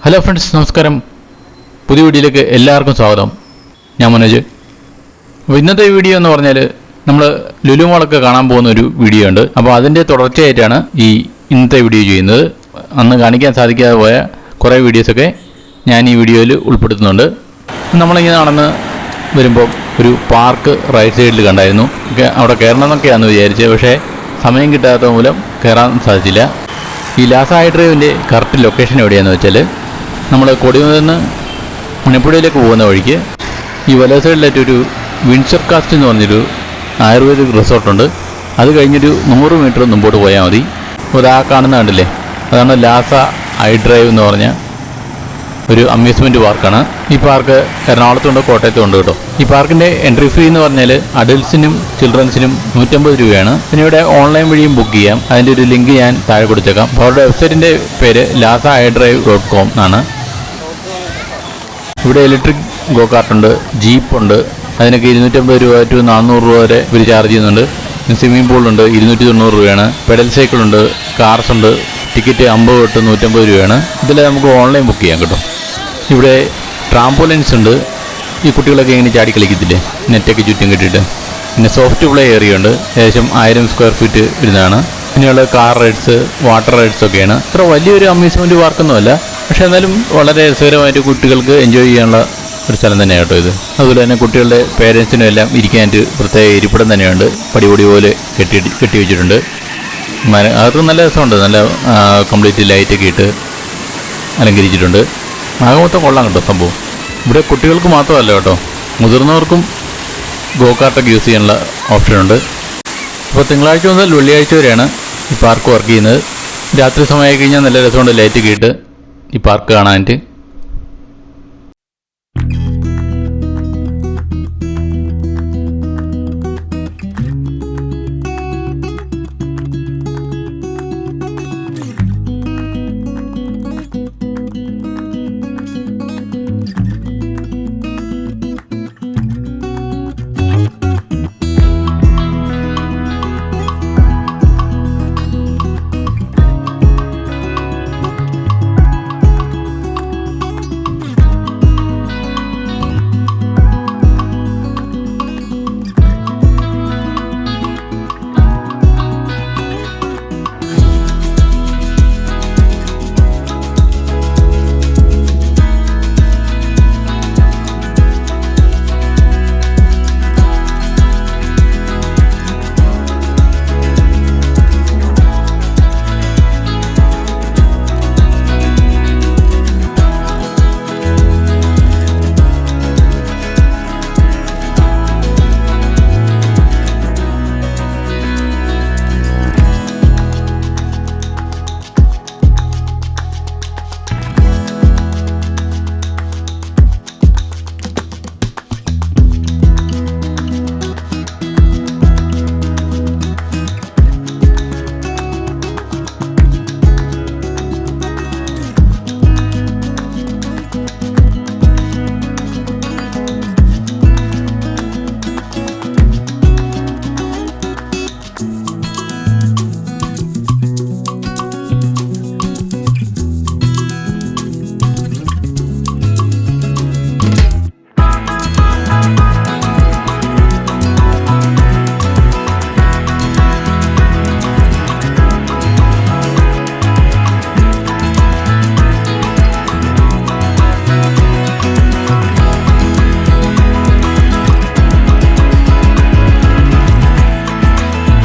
Hello friends, നമസ്കാരം. പുതിയ വീഡിയോയിലേക്ക് എല്ലാവർക്കും സ്വാഗതം. ഞാൻ മനോജ്. അപ്പോൾ ഇന്നത്തെ വീഡിയോ എന്ന് പറഞ്ഞാൽ നമ്മൾ ലുലു മോളൊക്കെ കാണാൻ പോകുന്ന ഒരു വീഡിയോ ഉണ്ട്. അപ്പോൾ അതിൻ്റെ തുടർച്ചയായിട്ടാണ് ഇന്നത്തെ വീഡിയോ ചെയ്യുന്നത്. അന്ന് കാണിക്കാൻ സാധിക്കാതെ പോയ കുറേ വീഡിയോസൊക്കെ ഞാൻ ഈ വീഡിയോയിൽ ഉൾപ്പെടുത്തുന്നുണ്ട്. നമ്മളിങ്ങനെ നടന്ന് വരുമ്പോൾ ഒരു പാർക്ക് റൈറ്റ് സൈഡിൽ കണ്ടായിരുന്നു. അവിടെ കയറണം എന്നൊക്കെയാണെന്ന് വിചാരിച്ചത്, പക്ഷേ സമയം കിട്ടാത്ത മൂലം കയറാൻ സാധിച്ചില്ല. ഈ ലാസ ഹൈഡ്രൈവിൻ്റെ കറക്റ്റ് ലൊക്കേഷൻ എവിടെയാണെന്ന് വെച്ചാൽ നമ്മൾ കൊടിമലയിൽ നിന്ന് മണിപ്പുഴയിലേക്ക് പോകുന്ന വഴിക്ക് ഈ വല സൈഡിലായിട്ടൊരു വിൻഡ്സർ കാസ്റ്റ് എന്ന് പറഞ്ഞൊരു ആയുർവേദിക് റിസോർട്ടുണ്ട്. അത് കഴിഞ്ഞൊരു 100 മീറ്റർ മുമ്പോട്ട് പോയാൽ മതി. അപ്പോൾ ആ കാണുന്ന കണ്ടില്ലേ, അതാണ് ലാസ ഹൈഡ്രൈവ് എന്ന് പറഞ്ഞ ഒരു അമ്യൂസ്മെൻറ്റ് പാർക്കാണ്. ഈ പാർക്ക് എറണാകുളത്തുണ്ട്, കോട്ടയത്തും ഉണ്ട് കേട്ടോ. ഈ പാർക്കിൻ്റെ എൻട്രി ഫീ എന്ന് പറഞ്ഞാൽ അഡൽട്സിനും ചിൽഡ്രൻസിനും 150 രൂപയാണ്. പിന്നെ ഇവിടെ ഓൺലൈൻ വഴിയും ബുക്ക് ചെയ്യാം. അതിൻ്റെ ഒരു ലിങ്ക് ഞാൻ താഴെ കൊടുത്തേക്കാം. അപ്പോൾ അവരുടെ വെബ്സൈറ്റിൻ്റെ പേര് lasahydrive.com എന്നാണ്. ഇവിടെ ഇലക്ട്രിക് ഗോ കാർട്ടുണ്ട്, ജീപ്പുണ്ട്. അതിനൊക്കെ 250 രൂപ ടു 400 രൂപ വരെ ഇവർ ചാർജ് ചെയ്യുന്നുണ്ട്. സ്വിമ്മിംഗ് പൂളുണ്ട്, 290 രൂപയാണ്. പെഡൽ സൈക്കിളുണ്ട്, കാർസ് ഉണ്ട്. ടിക്കറ്റ് 50 തൊട്ട് 150 രൂപയാണ്. ഇതിൽ നമുക്ക് ഓൺലൈൻ ബുക്ക് ചെയ്യാം കേട്ടോ. ഇവിടെ ട്രാംപോലൈൻസ് ഉണ്ട്. ഈ കുട്ടികളൊക്കെ ഇങ്ങനെ ചാടി കളിക്കത്തില്ലേ, നെറ്റൊക്കെ ചുറ്റും കെട്ടിയിട്ട്. പിന്നെ സോഫ്റ്റ് പ്ലേ ഏരിയ ഉണ്ട്, ഏകദേശം 1000 സ്ക്വയർ ഫീറ്റ് വരുന്നതാണ്. പിന്നെയുള്ള കാർ റൈഡ്സ്, വാട്ടർ റൈഡ്സ് ഒക്കെയാണ്. അത്ര വലിയൊരു അമ്യൂസ്മെൻറ്റ് പാർക്കൊന്നുമല്ല, പക്ഷേ എന്നാലും വളരെ രസകരമായിട്ട് കുട്ടികൾക്ക് എൻജോയ് ചെയ്യാനുള്ള ഒരു സ്ഥലം തന്നെയാണ് കേട്ടോ ഇത്. അതുപോലെ തന്നെ കുട്ടികളുടെ പേരൻസിനും എല്ലാം ഇരിക്കാനായിട്ട് പ്രത്യേക ഇരിപ്പിടം തന്നെയുണ്ട്. പടിപൊടി പോലെ കെട്ടി വെച്ചിട്ടുണ്ട്. അതൊക്കെ നല്ല രസമുണ്ട്. നല്ല കംപ്ലീറ്റ് ലൈറ്റൊക്കെ ഇട്ട് അലങ്കരിച്ചിട്ടുണ്ട്. ആകെ മൊത്തം കൊള്ളാം കേട്ടോ സംഭവം. ഇവിടെ കുട്ടികൾക്ക് മാത്രമല്ല കേട്ടോ, മുതിർന്നവർക്കും ഗോ കാർട്ടൊക്കെ യൂസ് ചെയ്യാനുള്ള ഓപ്ഷനുണ്ട്. അപ്പോൾ തിങ്കളാഴ്ച മുതൽ വെള്ളിയാഴ്ച വരെയാണ് ഈ പാർക്ക് വർക്ക് ചെയ്യുന്നത്. രാത്രി സമയമായി കഴിഞ്ഞാൽ നല്ല രസമുണ്ട് ലൈറ്റൊക്കെ ഇട്ട് ഈ പാർക്ക് കാണാനായിട്ട്.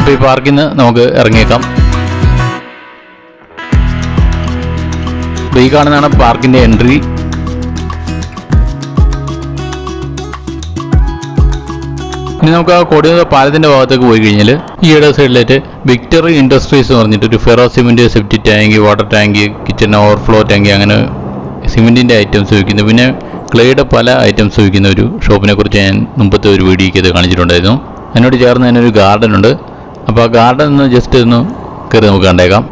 ഈ പാർക്കിൽ നിന്ന് നമുക്ക് ഇറങ്ങിയേക്കാം. ഈ കാണുന്നതാണ് പാർക്കിൻ്റെ എൻട്രി. ഇനി നമുക്ക് ആ കൊടിയ പാലത്തിൻ്റെ ഭാഗത്തേക്ക് പോയി കഴിഞ്ഞാൽ ഈ ഇട സൈഡിലായിട്ട് വിക്ടറി ഇൻഡസ്ട്രീസ് എന്ന് പറഞ്ഞിട്ട് ഒരു ferro cement, സെപ്റ്റി tank, water tank, kitchen overflow tank, അങ്ങനെ സിമെൻറ്റിൻ്റെ ഐറ്റംസ് വിൽക്കുന്നു. പിന്നെ ക്ലേയുടെ പല ഐറ്റംസ് വിൽക്കുന്ന ഒരു ഷോപ്പിനെ കുറിച്ച് ഞാൻ മുമ്പത്തെ ഒരു വീഡിയോയ്ക്ക് ഇത് കാണിച്ചിട്ടുണ്ടായിരുന്നു. അതിനോട് ചേർന്ന് അതിനൊരു ഗാർഡൻ ഉണ്ട്. അപ്പോൾ ആ ഗാർഡൻ ഒന്ന് ജസ്റ്റ് ഒന്ന് കയറി നമുക്ക് കണ്ടേക്കാം.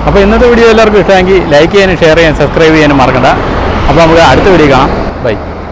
അപ്പോൾ ഇന്നത്തെ വീഡിയോ എല്ലാവർക്കും ഇഷ്ടമെങ്കിൽ ലൈക്ക് ചെയ്യാനും ഷെയർ ചെയ്യാനും സബ്സ്ക്രൈബ് ചെയ്യാനും മറക്കണ്ട. അപ്പോൾ നമുക്ക് അടുത്ത വീഡിയോ കാണാം. ബൈ.